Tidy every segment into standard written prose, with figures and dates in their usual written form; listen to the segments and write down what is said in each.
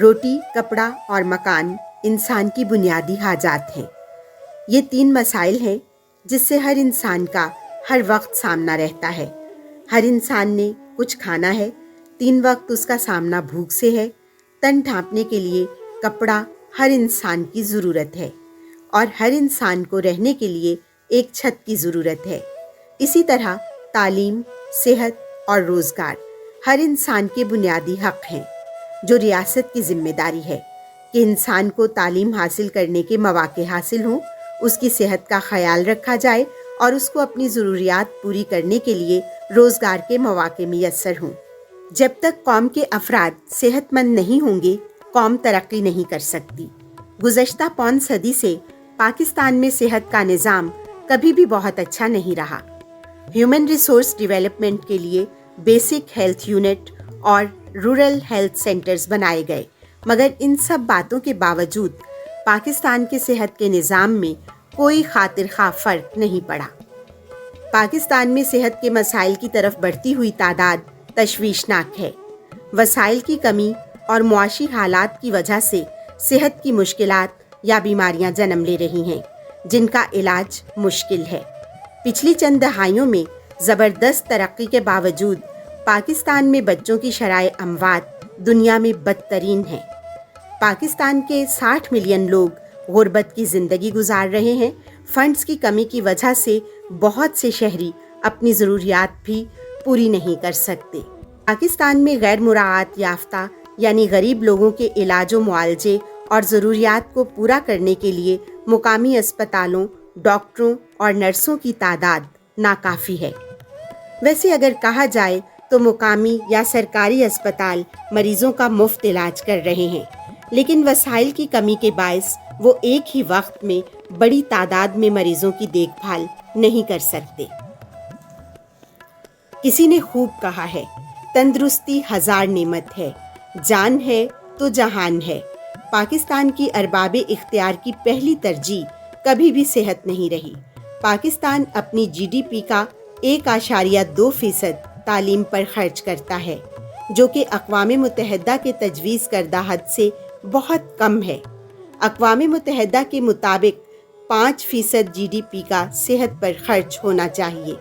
روٹی، کپڑا اور مکان انسان کی بنیادی حاجات ہیں۔ یہ 3 مسائل ہیں جس سے ہر انسان کا ہر وقت سامنا رہتا ہے۔ ہر انسان نے کچھ کھانا ہے، 3 وقت اس کا سامنا بھوک سے ہے، تن ڈھانپنے کے لیے کپڑا ہر انسان کی ضرورت ہے، اور ہر انسان کو رہنے کے لیے ایک چھت کی ضرورت ہے۔ اسی طرح تعلیم، صحت اور روزگار ہر انسان کے بنیادی حق ہیں، جو ریاست کی ذمہ داری ہے کہ انسان کو تعلیم حاصل کرنے کے مواقع حاصل ہوں، اس کی صحت کا خیال رکھا جائے اور اس کو اپنی ضروریات پوری کرنے کے لیے روزگار کے مواقع میسر ہوں۔ جب تک قوم کے افراد صحت مند نہیں ہوں گے، قوم ترقی نہیں کر سکتی۔ گزشتہ پون صدی سے پاکستان میں صحت کا نظام کبھی بھی بہت اچھا نہیں رہا۔ ہیومن ریسورس ڈیولپمنٹ کے لیے بیسک ہیلتھ یونٹ اور رورل ہیلتھ سینٹرز بنائے گئے، مگر ان سب باتوں کے باوجود پاکستان کے صحت کے نظام میں کوئی خاطر خواہ فرق نہیں پڑا۔ پاکستان میں صحت کے مسائل کی طرف بڑھتی ہوئی تعداد تشویشناک ہے۔ وسائل کی کمی اور معاشی حالات کی وجہ سے صحت کی مشکلات یا بیماریاں جنم لے رہی ہیں، جن کا علاج مشکل ہے۔ پچھلی چند دہائیوں میں زبردست ترقی کے باوجود پاکستان میں بچوں کی شرح اموات دنیا میں بدترین ہیں۔ پاکستان کے 60 ملین لوگ غربت کی زندگی گزار رہے ہیں۔ فنڈز کی کمی کی وجہ سے بہت سے شہری اپنی ضروریات بھی پوری نہیں کر سکتے۔ پاکستان میں غیر مراعات یافتہ یعنی غریب لوگوں کے علاج و معالجے اور ضروریات کو پورا کرنے کے لیے مقامی اسپتالوں، ڈاکٹروں اور نرسوں کی تعداد ناکافی ہے۔ ویسے اگر کہا جائے تو مقامی یا سرکاری اسپتال مریضوں کا مفت علاج کر رہے ہیں، لیکن وسائل کی کمی کے باعث وہ ایک ہی وقت میں بڑی تعداد میں مریضوں کی دیکھ بھال نہیں کر سکتے۔ کسی نے خوب کہا ہے، تندرستی 1000 نعمت ہے، جان ہے تو جہان ہے۔ پاکستان کی ارباب اختیار کی پہلی ترجیح کبھی بھی صحت نہیں رہی۔ پاکستان اپنی GDP کا 1.2% تعلیم پر خرچ کرتا ہے، جو کہ اقوام متحدہ کے تجویز کردہ حد سے بہت کم ہے۔ اقوام متحدہ کے مطابق 5% GDP کا صحت پر خرچ ہونا چاہیے۔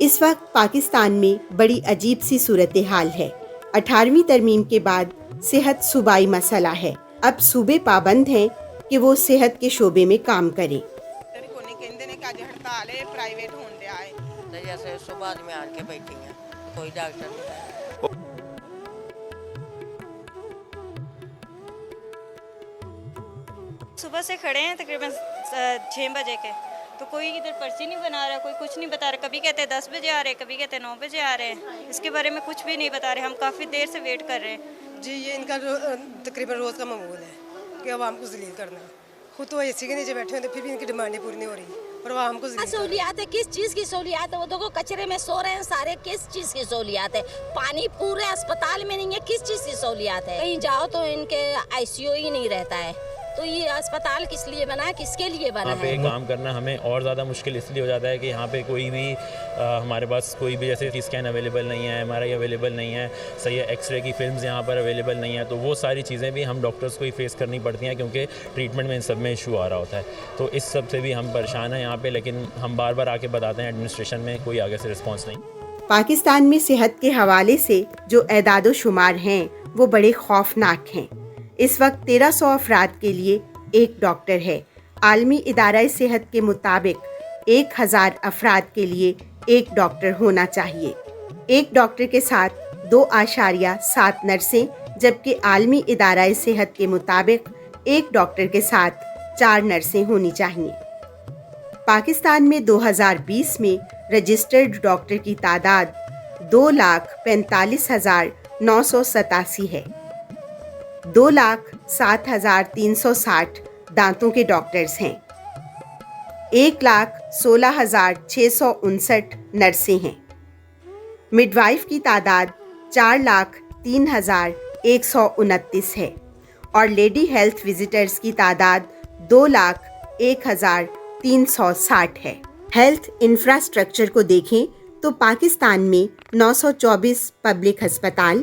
اس وقت پاکستان میں بڑی عجیب سی صورتحال ہے۔ 18ویں ترمیم کے بعد صحت صوبائی مسئلہ ہے۔ اب صوبے پابند ہیں کہ وہ صحت کے شعبے میں کام کریں۔ جیسے صبح میں آ کے بیٹھی ہیں، کوئی ڈاکٹر نہیں۔ صبح سے کھڑے ہیں تقریباً 6 بجے کے، تو کوئی ادھر پرچی نہیں بنا رہا، کوئی کچھ نہیں بتا رہا۔ کبھی کہتے ہیں 10 بجے آ رہے ہیں، کبھی کہتے ہیں 9 بجے آ رہے ہیں۔ اس کے بارے میں کچھ بھی نہیں بتا رہے، ہم کافی دیر سے ویٹ کر رہے ہیں۔ جی یہ ان کا تقریباً روز کا معمول ہے کہ عوام کو ذلیل کرنا۔ خود تو اے سی کے نیچے بیٹھے ہیں تو پھر بھی ان کی ڈیمانڈیں پوری نہیں ہو رہی اور عوام کو ذلیل سہولیات ہے۔ کس چیز کی سہولیات ہے؟ وہ دیکھو کچرے میں سو رہے ہیں سارے، کس چیز کی سہولیات ہے؟ پانی پورے اسپتال میں نہیں ہے، کس چیز کی سہولیات ہے؟ کہیں جاؤ تو ان کے ICU ہی نہیں رہتا ہے، تو یہ اسپتال کس لیے بنا ہے، کس کے لیے بنا ہے؟ یہاں پہ کام کرنا ہمیں اور زیادہ مشکل اس لیے ہو جاتا ہے کہ یہاں پہ کوئی بھی ہمارے پاس کوئی بھی جیسے اسکین اویلیبل نہیں ہے، MRI اویلیبل نہیں ہے، صحیح ایکس رے کی فلمز یہاں پر اویلیبل نہیں ہے، تو وہ ساری چیزیں بھی ہم ڈاکٹرز کو ہی فیس کرنی پڑتی ہیں، کیونکہ ٹریٹمنٹ میں ان سب میں ایشو آ رہا ہوتا ہے۔ تو اس سب سے بھی ہم پریشان ہیں یہاں پہ، لیکن ہم بار بار آ کے بتاتے ہیں ایڈمنسٹریشن میں کوئی آگے سے رسپانس نہیں۔ پاکستان میں صحت کے حوالے سے جو اعداد و شمار ہیں وہ بڑے خوفناک ہیں۔ اس وقت 1300 افراد کے لیے ایک ڈاکٹر ہے۔ عالمی ادارہ صحت کے مطابق 1000 افراد کے لیے ایک ڈاکٹر ہونا چاہیے۔ ایک ڈاکٹر کے ساتھ 2.7 نرسیں، جبکہ عالمی ادارہ صحت کے مطابق ایک ڈاکٹر کے ساتھ 4 نرسیں ہونی چاہیے۔ پاکستان میں 2020 میں رجسٹرڈ ڈاکٹر کی تعداد 2,45,987 ہے۔ 2,07,360 دانتوں کے ڈاکٹرز ہیں۔ 1,16,659 نرسیں ہیں۔ مڈ وائف کی تعداد 4,03,129 ہے اور لیڈی ہیلتھ وزٹرز کی تعداد 2,01,360 ہے۔ ہیلتھ انفراسٹرکچر کو دیکھیں تو پاکستان میں 924 پبلک ہسپتال،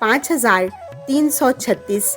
5,336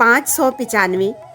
595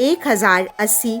1,080